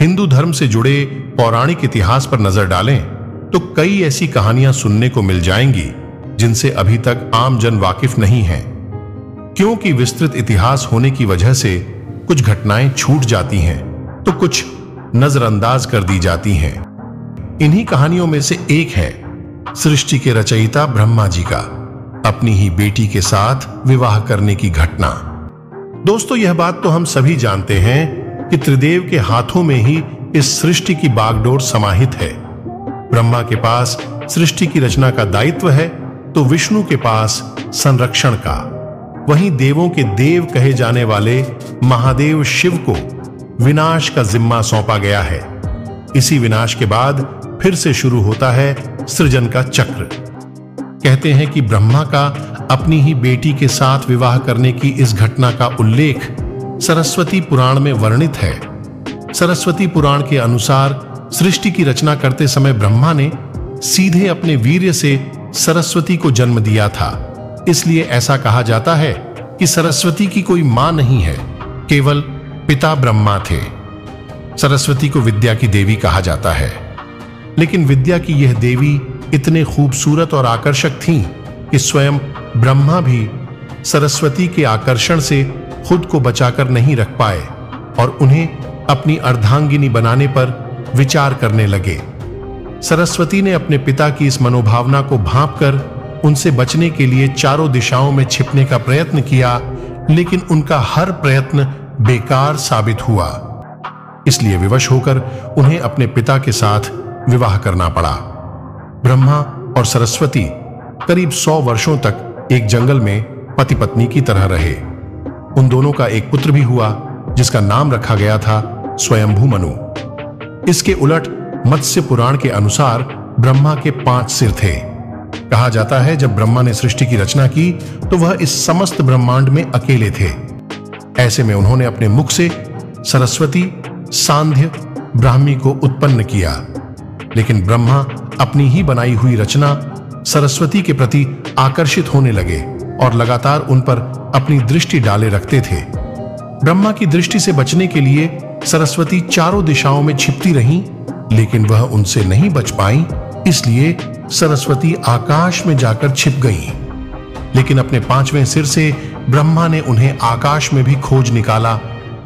हिंदू धर्म से जुड़े पौराणिक इतिहास पर नजर डालें तो कई ऐसी कहानियां सुनने को मिल जाएंगी जिनसे अभी तक आम जन वाकिफ नहीं है। क्योंकि विस्तृत इतिहास होने की वजह से कुछ घटनाएं छूट जाती हैं तो कुछ नजरअंदाज कर दी जाती हैं। इन्हीं कहानियों में से एक है सृष्टि के रचयिता ब्रह्मा जी का अपनी ही बेटी के साथ विवाह करने की घटना। दोस्तों, यह बात तो हम सभी जानते हैं कि त्रिदेव के हाथों में ही इस सृष्टि की बागडोर समाहित है। ब्रह्मा के पास सृष्टि की रचना का दायित्व है तो विष्णु के पास संरक्षण का। वहीं देवों के देव कहे जाने वाले महादेव शिव को विनाश का जिम्मा सौंपा गया है। इसी विनाश के बाद फिर से शुरू होता है सृजन का चक्र। कहते हैं कि ब्रह्मा का अपनी ही बेटी के साथ विवाह करने की इस घटना का उल्लेख सरस्वती पुराण में वर्णित है। सरस्वती पुराण के अनुसार सृष्टि की रचना करते समय ब्रह्मा ने सीधे अपने वीर्य से सरस्वती को जन्म दिया था। इसलिए ऐसा कहा जाता है कि सरस्वती की कोई मां नहीं है, केवल पिता ब्रह्मा थे। सरस्वती को विद्या की देवी कहा जाता है, लेकिन विद्या की यह देवी इतने खूबसूरत और आकर्षक थीं कि स्वयं ब्रह्मा भी सरस्वती के आकर्षण से खुद को बचाकर नहीं रख पाए और उन्हें अपनी अर्धांगिनी बनाने पर विचार करने लगे। सरस्वती ने अपने पिता की इस मनोभावना को भांपकर उनसे बचने के लिए चारों दिशाओं में छिपने का प्रयत्न किया, लेकिन उनका हर प्रयत्न बेकार साबित हुआ। इसलिए विवश होकर उन्हें अपने पिता के साथ विवाह करना पड़ा। ब्रह्मा और सरस्वती करीब 100 वर्षों तक एक जंगल में पति पत्नी की तरह रहे। उन दोनों का एक पुत्र भी हुआ जिसका नाम रखा गया था स्वयंभू मनु। इसके उलट मत्स्य पुराण के अनुसार ब्रह्मा के 5 सिर थे। कहा जाता है जब ब्रह्मा ने सृष्टि की रचना की तो वह इस समस्त ब्रह्मांड में अकेले थे। ऐसे में उन्होंने अपने मुख से सरस्वती, सांध्य, ब्राह्मी को उत्पन्न किया, लेकिन ब्रह्मा अपनी ही बनाई हुई रचना सरस्वती के प्रति आकर्षित होने लगे और लगातार उन पर अपनी दृष्टि डाले रखते थे। ब्रह्मा की दृष्टि से बचने के लिए सरस्वती चारों दिशाओं में छिपती रहीं, लेकिन वह उनसे नहीं बच पाई। इसलिए सरस्वती आकाश में जाकर छिप गईं। लेकिन अपने 5वें सिर से ब्रह्मा ने उन्हें आकाश में भी खोज निकाला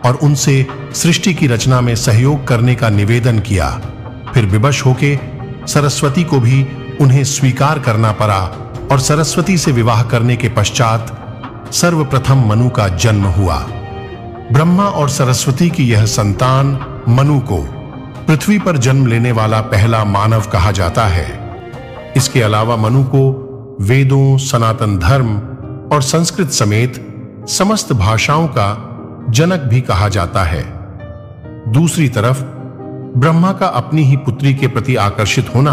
और उनसे सृष्टि की रचना में सहयोग करने का निवेदन किया। फिर विवश होके सरस्वती को भी उन्हें स्वीकार करना पड़ा और सरस्वती से विवाह करने के पश्चात सर्वप्रथम मनु का जन्म हुआ। ब्रह्मा और सरस्वती की यह संतान मनु को पृथ्वी पर जन्म लेने वाला पहला मानव कहा जाता है। इसके अलावा मनु को वेदों, सनातन धर्म और संस्कृत समेत समस्त भाषाओं का जनक भी कहा जाता है। दूसरी तरफ ब्रह्मा का अपनी ही पुत्री के प्रति आकर्षित होना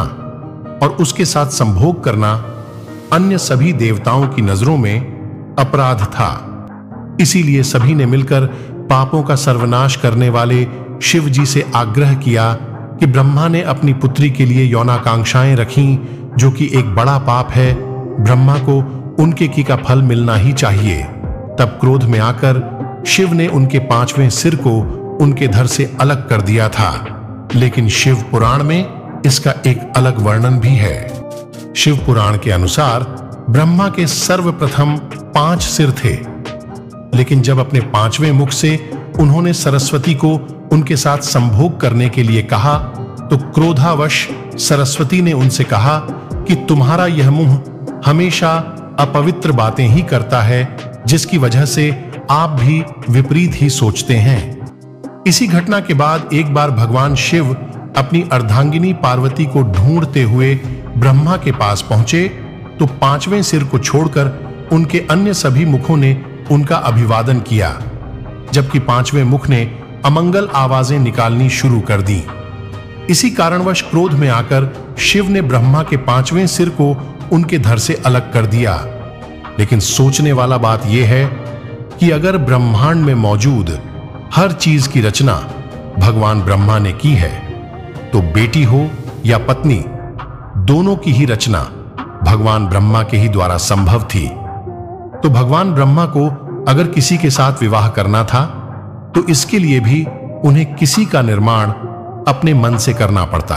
और उसके साथ संभोग करना अन्य सभी देवताओं की नजरों में अपराध था। इसीलिए सभी ने मिलकर पापों का सर्वनाश करने वाले शिव जी से आग्रह किया कि ब्रह्मा ने अपनी पुत्री के लिए यौनाकांक्षाएं रखीं, जो कि एक बड़ा पाप है। ब्रह्मा को उनके की का फल मिलना ही चाहिए। तब क्रोध में आकर शिव ने उनके 5वें सिर को उनके धड़ से अलग कर दिया था। लेकिन शिव पुराण में इसका एक अलग वर्णन भी है। शिव पुराण के अनुसार ब्रह्मा के सर्वप्रथम 5 सिर थे, लेकिन जब अपने 5वें मुख से उन्होंने सरस्वती को उनके साथ संभोग करने के लिए कहा तो क्रोधावश सरस्वती ने उनसे कहा कि तुम्हारा यह मुंह हमेशा अपवित्र बातें ही करता है, जिसकी वजह से आप भी विपरीत ही सोचते हैं। इसी घटना के बाद एक बार भगवान शिव अपनी अर्धांगिनी पार्वती को ढूंढते हुए ब्रह्मा के पास पहुंचे तो 5वें सिर को छोड़कर उनके अन्य सभी मुखों ने उनका अभिवादन किया, जबकि 5वें मुख ने अमंगल आवाजें निकालनी शुरू कर दी। इसी कारणवश क्रोध में आकर शिव ने ब्रह्मा के 5वें सिर को उनके धड़ से अलग कर दिया। लेकिन सोचने वाला बात यह है कि अगर ब्रह्मांड में मौजूद हर चीज की रचना भगवान ब्रह्मा ने की है, तो बेटी हो या पत्नी, दोनों की ही रचना भगवान ब्रह्मा के ही द्वारा संभव थी। तो भगवान ब्रह्मा को अगर किसी के साथ विवाह करना था तो इसके लिए भी उन्हें किसी का निर्माण अपने मन से करना पड़ता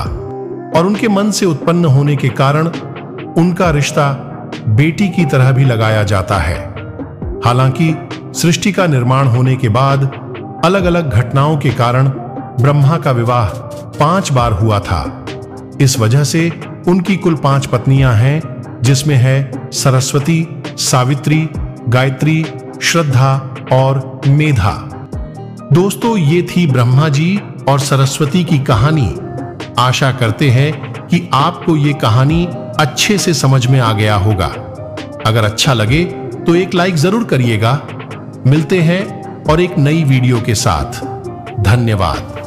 और उनके मन से उत्पन्न होने के कारण उनका रिश्ता बेटी की तरह भी लगाया जाता है। हालांकि सृष्टि का निर्माण होने के बाद अलग अलग घटनाओं के कारण ब्रह्मा का विवाह 5 बार हुआ था। इस वजह से उनकी कुल 5 पत्नियां हैं, जिसमें है सरस्वती, सावित्री, गायत्री, श्रद्धा और मेधा। दोस्तों, ये थी ब्रह्मा जी और सरस्वती की कहानी। आशा करते हैं कि आपको ये कहानी अच्छे से समझ में आ गया होगा। अगर अच्छा लगे तो एक लाइक जरूर करिएगा। मिलते हैं और एक नई वीडियो के साथ। धन्यवाद।